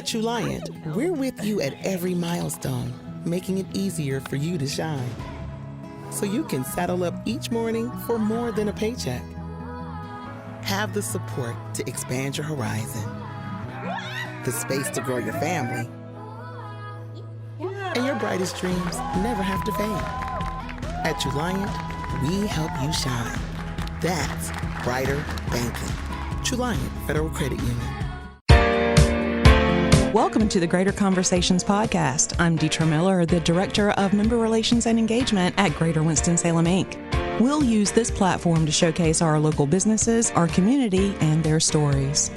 At Truliant, we're with you at every milestone, making it easier for you to shine. So you can saddle up each morning for more than a paycheck. Have the support to expand your horizon, the space to grow your family, and your brightest dreams never have to fade. At Truliant, we help you shine. That's brighter banking. Truliant Federal Credit Union. Welcome to the Greater Conversations podcast. I'm Deetra Miller, the Director of Member Relations and Engagement at Greater Winston-Salem, Inc. We'll use this platform to showcase our local businesses, our community, and their stories.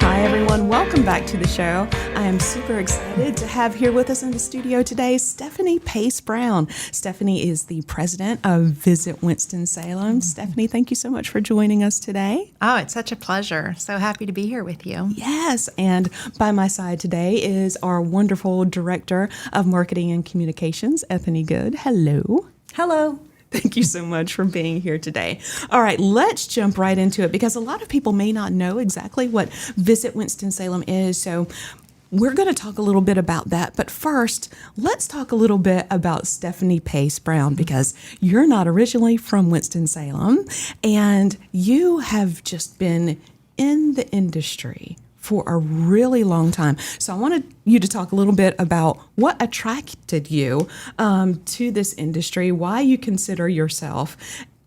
Hi, everyone. Welcome back to the show. I am super excited to have here with us in the studio today Stephanie Pace Brown. Stephanie is the president of Visit Winston-Salem. Stephanie, thank you so much for joining us today. Oh, it's such a pleasure. So happy to be here with you. Yes, and by my side today is our wonderful Director of Marketing and Communications, Ethany Good. Hello. Hello. Thank you so much for being here today. All right, let's jump right into it because a lot of people may not know exactly what Visit Winston-Salem is. So we're going to talk a little bit about that. But first, let's talk a little bit about Stephanie Pace Brown because you're not originally from Winston-Salem and you have just been in the industry for a really long time. So I wanted you to talk a little bit about what attracted you to this industry, why you consider yourself,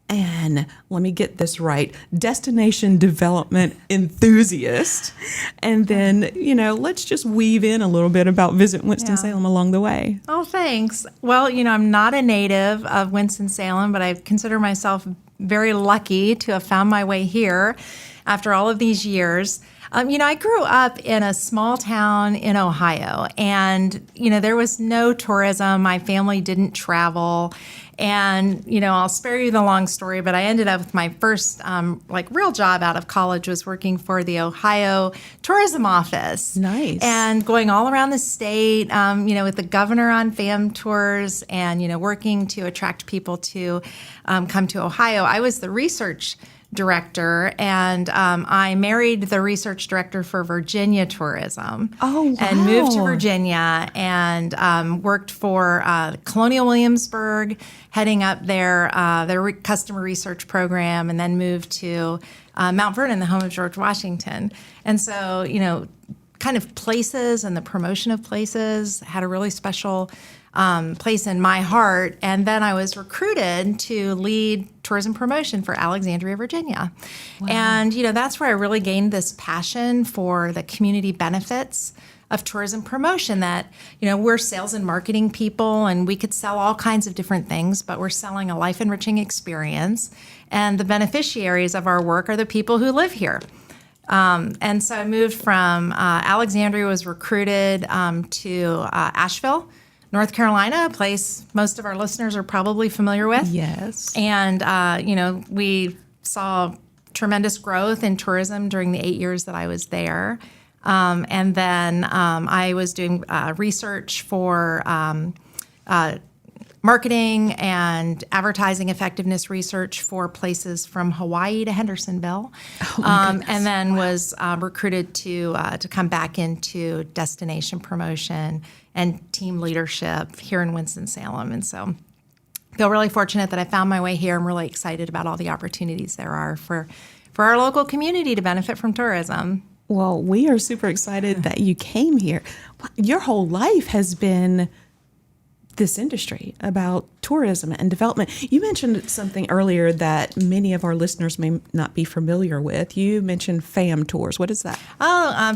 and let me get this right, destination development enthusiast. And then, let's just weave in a little bit about Visit Winston-Salem along the way. Oh, thanks. Well, I'm not a native of Winston-Salem, but I consider myself very lucky to have found my way here after all of these years. I grew up in a small town in Ohio, and, there was no tourism. My family didn't travel. And, I'll spare you the long story, but I ended up with my first, real job out of college was working for the Ohio Tourism Office. Nice. And going all around the state, with the governor on fam tours and, working to attract people to come to Ohio. I was the research director, and I married the research director for Virginia tourism. Oh, wow. And moved to Virginia and worked for Colonial Williamsburg, heading up their customer research program, and then moved to Mount Vernon, the home of George Washington. And so, kind of places and the promotion of places had a really special place in my heart. And then I was recruited to lead tourism promotion for Alexandria, Virginia. Wow. And, that's where I really gained this passion for the community benefits of tourism promotion that, we're sales and marketing people and we could sell all kinds of different things, but we're selling a life-enriching experience. And the beneficiaries of our work are the people who live here. And so I moved from Alexandria, was recruited to Asheville, North Carolina, a place most of our listeners are probably familiar with. Yes. And, we saw tremendous growth in tourism during the 8 years that I was there. And then I was doing research for marketing and advertising effectiveness research for places from Hawaii to Hendersonville. And then was recruited to come back into destination promotion and team leadership here in Winston-Salem. And so I feel really fortunate that I found my way here. I'm really excited about all the opportunities there are for our local community to benefit from tourism. Well, we are super excited that you came here. Your whole life has been this industry about tourism and development. You mentioned something earlier that many of our listeners may not be familiar with. You mentioned FAM tours. What is that?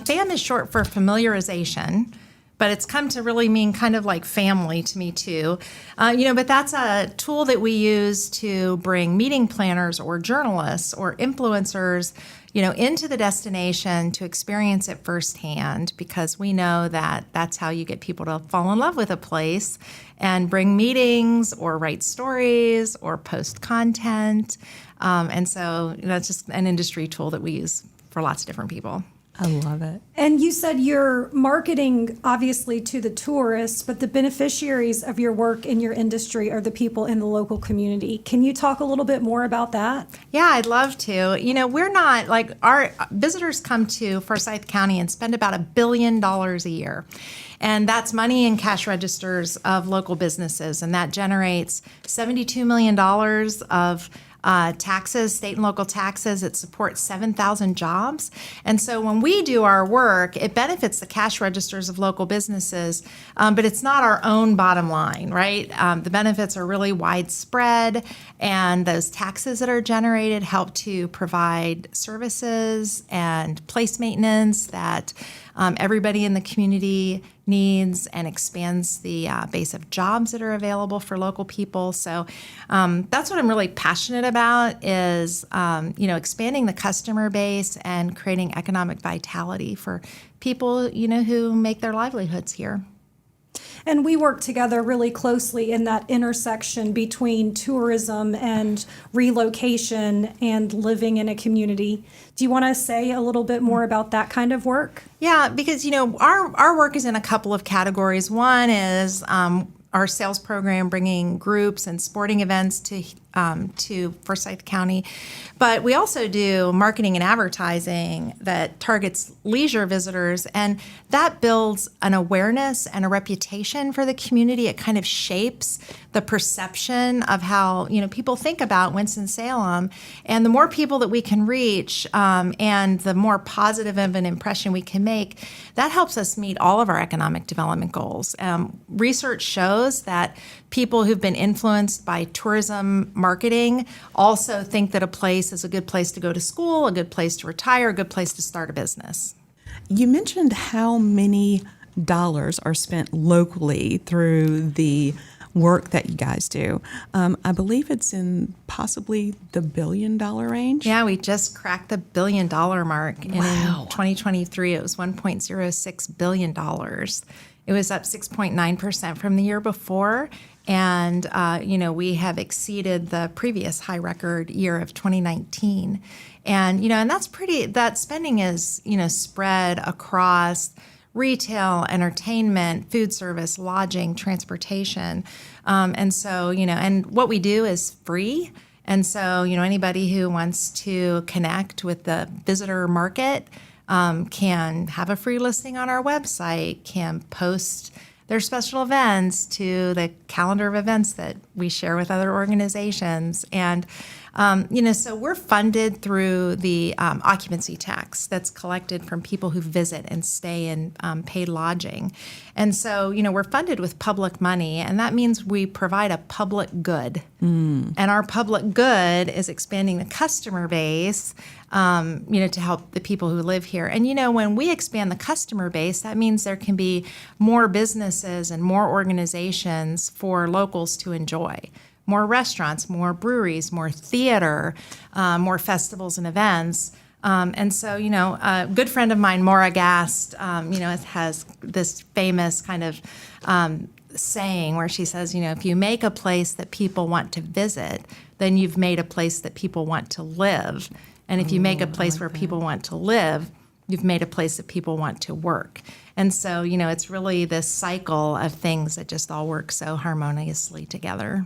FAM is short for familiarization, but it's come to really mean kind of like family to me too. But that's a tool that we use to bring meeting planners or journalists or influencers into the destination to experience it firsthand, because we know that that's how you get people to fall in love with a place and bring meetings or write stories or post content. And so that's just an industry tool that we use for lots of different people. I love it. And you said you're marketing, obviously, to the tourists, but the beneficiaries of your work in your industry are the people in the local community. Can you talk a little bit more about that? Yeah, I'd love to. We're not like our visitors come to Forsyth County and spend about $1 billion a year. And that's money in cash registers of local businesses. And that generates $72 million of taxes, state and local taxes. It supports 7,000 jobs. And so when we do our work, it benefits the cash registers of local businesses, but it's not our own bottom line, right? The benefits are really widespread, and those taxes that are generated help to provide services and place maintenance that everybody in the community needs, and expands the base of jobs that are available for local people. So that's what I'm really passionate about is, expanding the customer base and creating economic vitality for people, who make their livelihoods here. And we work together really closely in that intersection between tourism and relocation and living in a community. Do you want to say a little bit more about that kind of work? Yeah, because, our work is in a couple of categories. One is our sales program bringing groups and sporting events to Forsyth County. But we also do marketing and advertising that targets leisure visitors, and that builds an awareness and a reputation for the community. It kind of shapes the perception of how, people think about Winston-Salem. And the more people that we can reach, and the more positive of an impression we can make, that helps us meet all of our economic development goals. Research shows that people who've been influenced by tourism marketing also think that a place is a good place to go to school, a good place to retire, a good place to start a business. You mentioned how many dollars are spent locally through the work that you guys do. I believe it's in possibly the $1 billion range. Yeah, we just cracked the $1 billion mark. And Wow. in 2023, it was $1.06 billion. It was up 6.9% from the year before. And, we have exceeded the previous high record year of 2019. And, and that spending is, spread across retail, entertainment, food service, lodging, transportation. And so, and what we do is free. And so, anybody who wants to connect with the visitor market can have a free listing on our website, can post their special events to the calendar of events that we share with other organizations. And, so we're funded through the occupancy tax that's collected from people who visit and stay in paid lodging. And so, we're funded with public money, and that means we provide a public good. And our public good is expanding the customer base, to help the people who live here. And, when we expand the customer base, that means there can be more businesses and more organizations for locals to enjoy. More restaurants, more breweries, more theater, more festivals and events. And so, a good friend of mine, Maura Gast, has this famous kind of saying where she says, if you make a place that people want to visit, then you've made a place that people want to live. And if you make a place where people want to live, you've made a place that people want to work. And so, it's really this cycle of things that just all work so harmoniously together.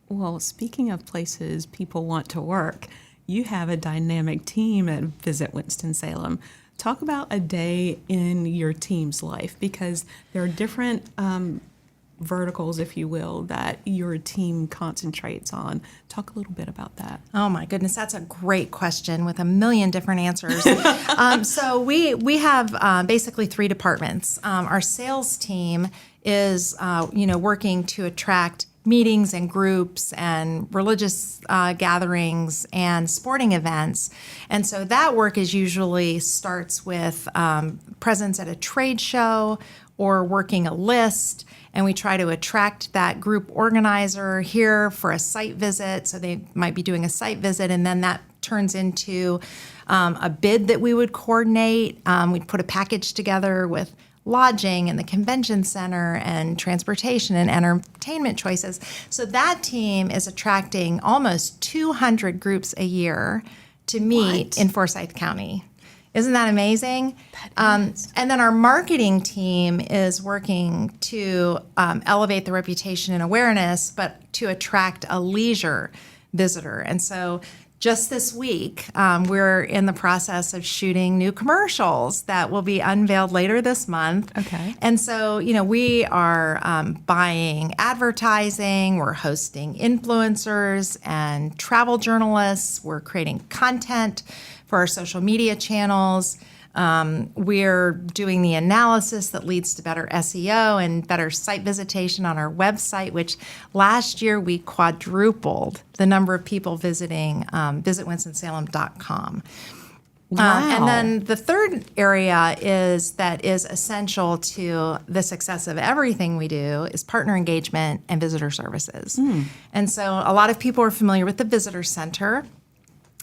Well, speaking of places people want to work, you have a dynamic team at Visit Winston-Salem. Talk about a day in your team's life, because there are different verticals, if you will, that your team concentrates on. Talk a little bit about that. Oh my goodness, that's a great question with a million different answers. So we have basically three departments. Our sales team is working to attract meetings and groups and religious gatherings and sporting events. And so that work is usually starts with presence at a trade show or working a list. And we try to attract that group organizer here for a site visit. So they might be doing a site visit, and then that turns into a bid that we would coordinate. We'd put a package together with lodging and the convention center and transportation and entertainment choices. So that team is attracting almost 200 groups a year to meet in Forsyth County. Isn't that amazing? And then our marketing team is working to elevate the reputation and awareness, but to attract a leisure visitor. And so just this week, we're in the process of shooting new commercials that will be unveiled later this month. Okay. And so, we are buying advertising, we're hosting influencers and travel journalists, we're creating content for our social media channels. We're doing the analysis that leads to better SEO and better site visitation on our website, which last year we quadrupled the number of people visiting visitwinstonsalem.com. Wow. And then the third area is essential to the success of everything we do is partner engagement and visitor services. And so a lot of people are familiar with the Visitor Center.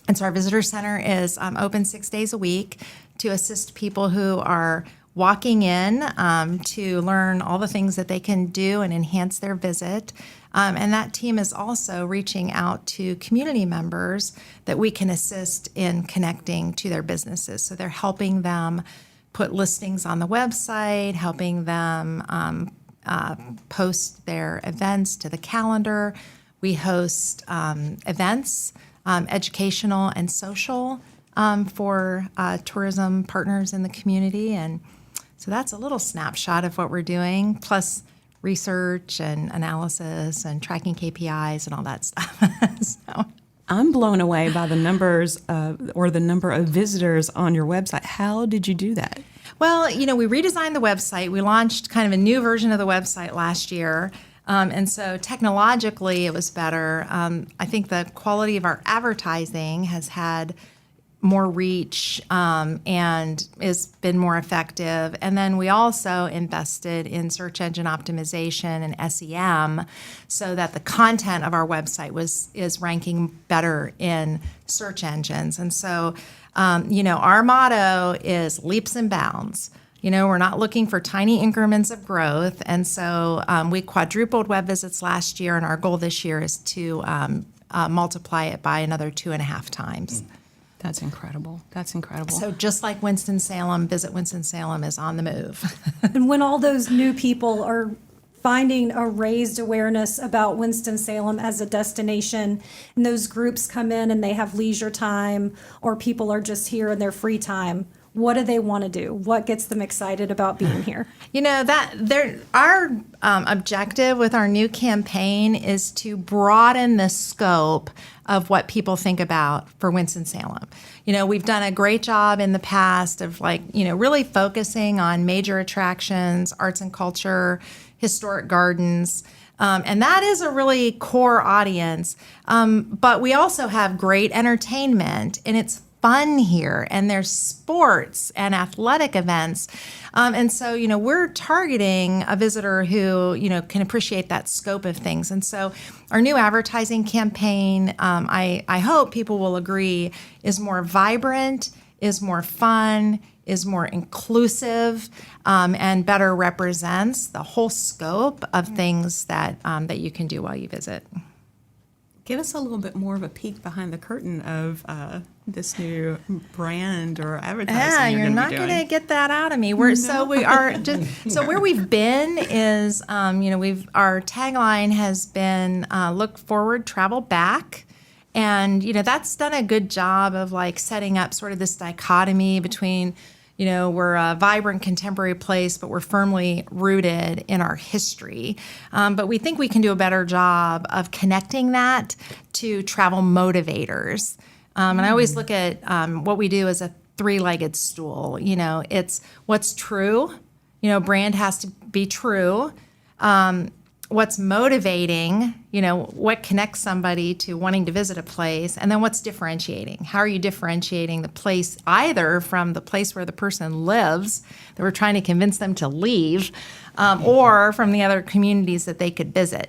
And so our Visitor Center is open 6 days a week to assist people who are walking in to learn all the things that they can do and enhance their visit. And that team is also reaching out to community members that we can assist in connecting to their businesses. So they're helping them put listings on the website, helping them post their events to the calendar. We host events, educational and social, for tourism partners in the community. And so that's a little snapshot of what we're doing, plus research and analysis and tracking KPIs and all that stuff. So. I'm blown away by the numbers or the number of visitors on your website. How did you do that? Well, we redesigned the website. We launched kind of a new version of the website last year. And so technologically, it was better. I think the quality of our advertising has had more reach and has been more effective. And then we also invested in search engine optimization and SEM so that the content of our website is ranking better in search engines. And so, our motto is leaps and bounds. We're not looking for tiny increments of growth. And so we quadrupled web visits last year, and our goal this year is to multiply it by another 2.5 times. That's incredible. That's incredible. So just like Winston-Salem, Visit Winston-Salem is on the move. And when all those new people are finding a raised awareness about Winston-Salem as a destination, and those groups come in and they have leisure time, or people are just here in their free time, what do they want to do? What gets them excited about being here? Our objective with our new campaign is to broaden the scope of what people think about for Winston-Salem. We've done a great job in the past of really focusing on major attractions, arts and culture, historic gardens. And that is a really core audience. But we also have great entertainment, and it's fun here, and there's sports and athletic events. And so, we're targeting a visitor who, can appreciate that scope of things. And so our new advertising campaign, I hope people will agree, is more vibrant, is more fun, is more inclusive, and better represents the whole scope of things that you can do while you visit. Give us a little bit more of a peek behind the curtain of this new brand or advertising. Yeah, you're not going to get that out of me. So where we've been is, our tagline has been "Look forward, travel back," and that's done a good job of setting up sort of this dichotomy between. We're a vibrant contemporary place, but we're firmly rooted in our history. But we think we can do a better job of connecting that to travel motivators. And I always look at what we do as a three-legged stool. It's what's true. Brand has to be true. What's motivating, what connects somebody to wanting to visit a place, and then what's differentiating. How are you differentiating the place either from the place where the person lives that we're trying to convince them to leave, or from the other communities that they could visit.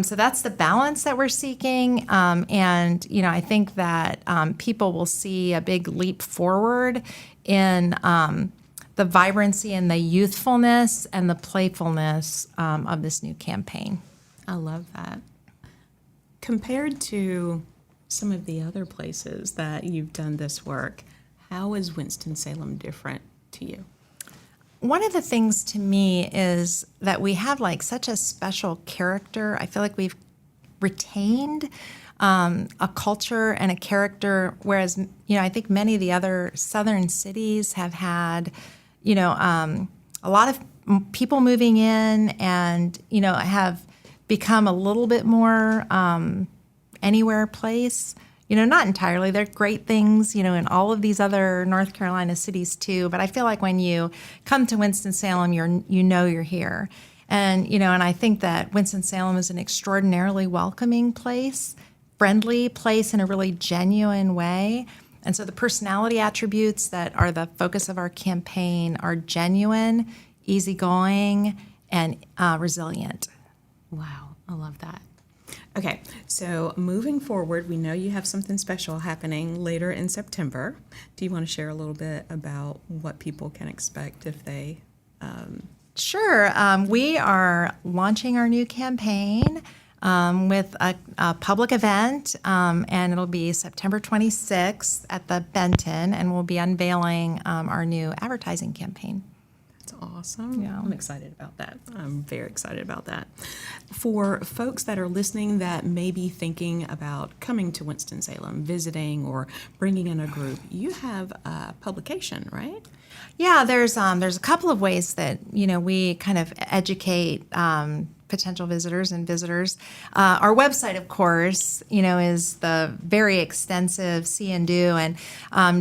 So that's the balance that we're seeking, and I think that people will see a big leap forward in the vibrancy and the youthfulness and the playfulness of this new campaign. I love that. Compared to some of the other places that you've done this work, How is Winston-Salem different to you? One of the things to me is that we have like such a special character. I feel like we've retained a culture and a character, whereas, I think many of the other southern cities have had, a lot of people moving in and, have become a little bit more anywhere place. Not entirely. There are great things, in all of these other North Carolina cities too. But I feel like when you come to Winston-Salem, you're here. And, and I think that Winston-Salem is an extraordinarily welcoming place, friendly place in a really genuine way. And so the personality attributes that are the focus of our campaign are genuine, easygoing, and resilient. Wow, I love that. Okay, so moving forward, we know you have something special happening later in September. Do you want to share a little bit about what people can expect if they... Sure. We are launching our new campaign with a public event, and it'll be September 26th at the Benton, and we'll be unveiling our new advertising campaign. That's awesome. Yeah. I'm excited about that. I'm very excited about that. For folks that are listening that may be thinking about coming to Winston-Salem, visiting, or bringing in a group, you have a publication, right? Yeah, there's a couple of ways that we kind of educate potential visitors and visitors. Our website, of course, is the very extensive See and Do. And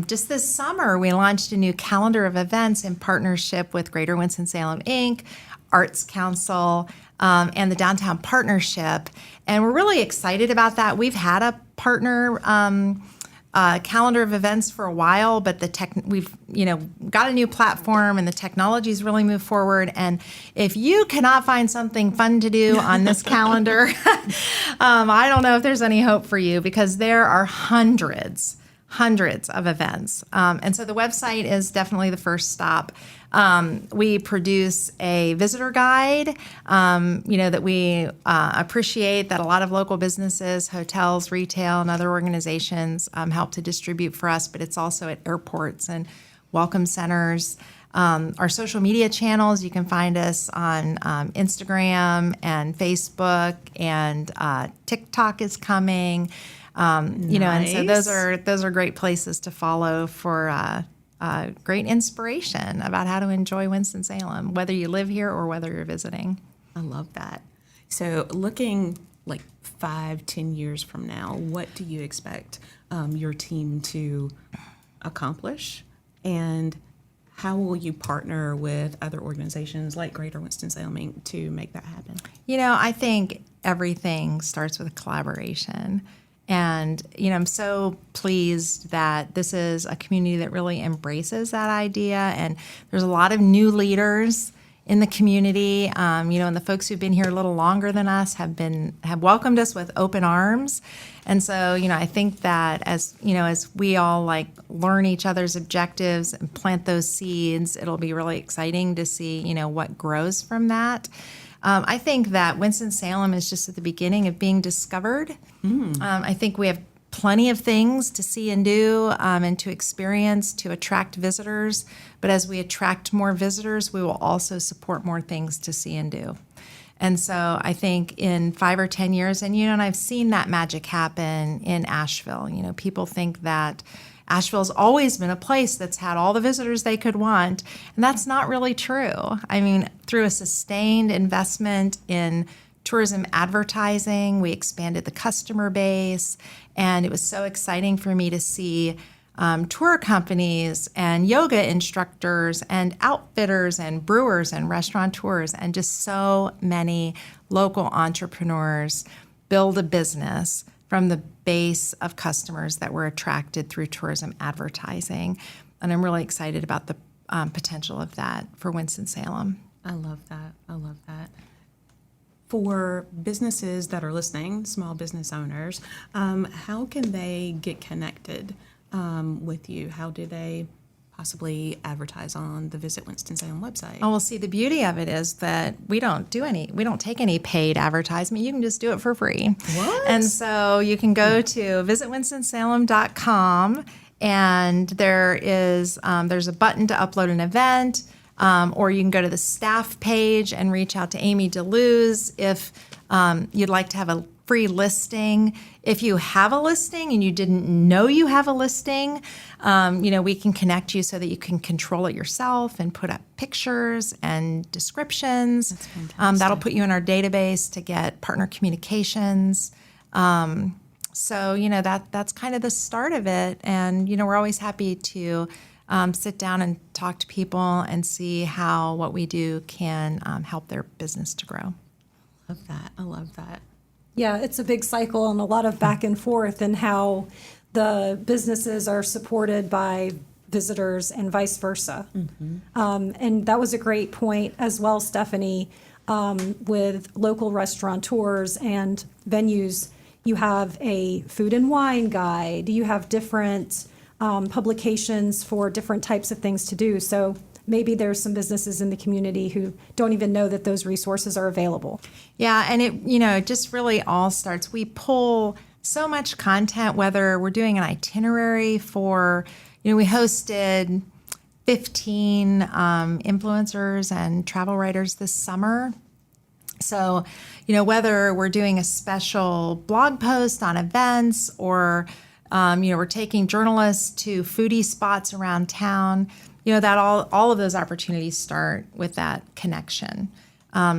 just this summer, we launched a new calendar of events in partnership with Greater Winston-Salem, Inc., Arts Council, and the Downtown Partnership. And we're really excited about that. We've had a partner calendar of events for a while, but we've got a new platform and the technology's really moved forward. And if you cannot find something fun to do on this calendar, I don't know if there's any hope for you, because there are hundreds of events. And so the website is definitely the first stop. We produce a visitor guide, that we appreciate that a lot of local businesses, hotels, retail, and other organizations help to distribute for us, but it's also at airports and welcome centers. Our social media channels, you can find us on Instagram and Facebook, and TikTok is coming. And so those are great places to follow for great inspiration about how to enjoy Winston-Salem, whether you live here or whether you're visiting. I love that. So looking like 5-10 years from now, what do you expect your team to accomplish? And how will you partner with other organizations like Greater Winston-Salem Inc. to make that happen? I think everything starts with a collaboration. And, I'm so pleased that this is a community that really embraces that idea. And there's a lot of new leaders in the community, and the folks who've been here a little longer than us have welcomed us with open arms. And so, I think that as we all learn each other's objectives and plant those seeds, it'll be really exciting to see, what grows from that. I think that Winston-Salem is just at the beginning of being discovered. I think we have plenty of things to see and do and to experience to attract visitors. But as we attract more visitors, we will also support more things to see and do. And so I think in 5 or 10 years, and I've seen that magic happen in Asheville. People think that Asheville's always been a place that's had all the visitors they could want, and that's not really true. I mean, through a sustained investment in tourism advertising, we expanded the customer base, and it was so exciting for me to see tour companies and yoga instructors and outfitters and brewers and restaurateurs and just so many local entrepreneurs build a business from the base of customers that were attracted through tourism advertising. And I'm really excited about the potential of that for Winston-Salem. I love that. I love that. For businesses that are listening, small business owners, how can they get connected with you? How do they possibly advertise on the Visit Winston-Salem website? Oh, well, see, the beauty of it is that we don't take any paid advertisement. You can just do it for free. What? And so you can go to visitwinstonsalem.com and there's a button to upload an event, or you can go to the staff page and reach out to Amy DeLuz if you'd like to have a free listing. If you have a listing and you didn't know you have a listing, we can connect you so that you can control it yourself and put up pictures and descriptions. That's fantastic. That'll put you in our database to get partner communications. So that's kind of the start of it. And, we're always happy to sit down and talk to people and see how what we do can help their business to grow. Love that. I love that. Yeah, it's a big cycle and a lot of back and forth, and how the businesses are supported by visitors and vice versa. And that was a great point as well, Stephanie, with local restaurateurs and venues. You have a food and wine guide. You have different publications for different types of things to do. So maybe there's some businesses in the community who don't even know that those resources are available. Yeah, and it just really all starts. We pull so much content, whether we're doing an itinerary for, we hosted 15 influencers and travel writers this summer. So, whether we're doing a special blog post on events or, we're taking journalists to foodie spots around town, that all of those opportunities start with that connection.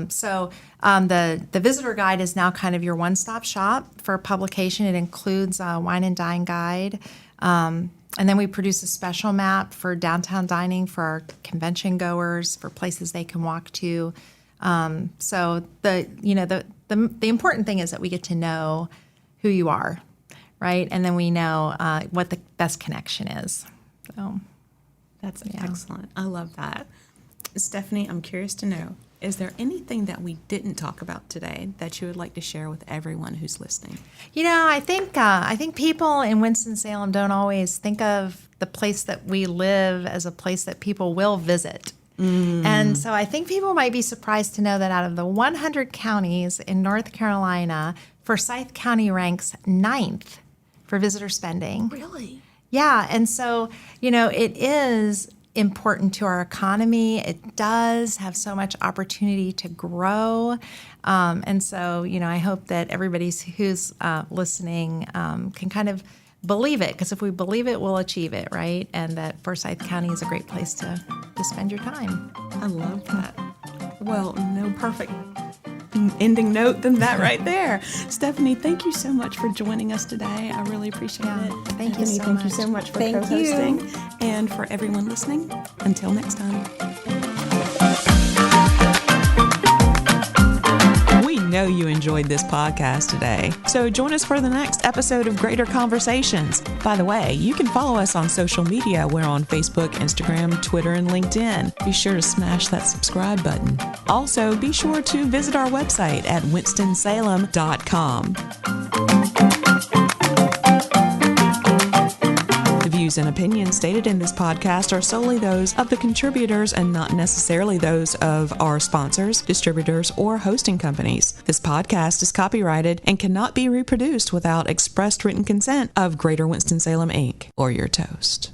So the visitor guide is now kind of your one-stop shop for publication. It includes a wine and dine guide. And then we produce a special map for downtown dining for our convention goers, for places they can walk to. So the important thing is that we get to know who you are, right? And then we know what the best connection is. So. That's excellent. I love that. Stephanie, I'm curious to know, is there anything that we didn't talk about today that you would like to share with everyone who's listening? I think people in Winston-Salem don't always think of the place that we live as a place that people will visit. And so I think people might be surprised to know that out of the 100 counties in North Carolina, Forsyth County ranks 9th for visitor spending. Really? Yeah, and so, it is important to our economy. It does have so much opportunity to grow. And so, I hope that everybody who's listening can kind of believe it, because if we believe it, we'll achieve it, right? And that Forsyth County is a great place to spend your time. I love that. Well, no perfect ending note than that right there. Stephanie, thank you so much for joining us today. I really appreciate it. Thank you so Thank much. you so much for Thank co-hosting. you. And for everyone listening, until next time. We know you enjoyed this podcast today, so join us for the next episode of Greater Conversations. By the way, you can follow us on social media. We're on Facebook, Instagram, Twitter, and LinkedIn. Be sure to smash that subscribe button. Also, be sure to visit our website at winstonsalem.com. The views and opinions stated in this podcast are solely those of the contributors and not necessarily those of our sponsors, distributors, or hosting companies. This podcast is copyrighted and cannot be reproduced without expressed written consent of Greater Winston-Salem, Inc. or your toast.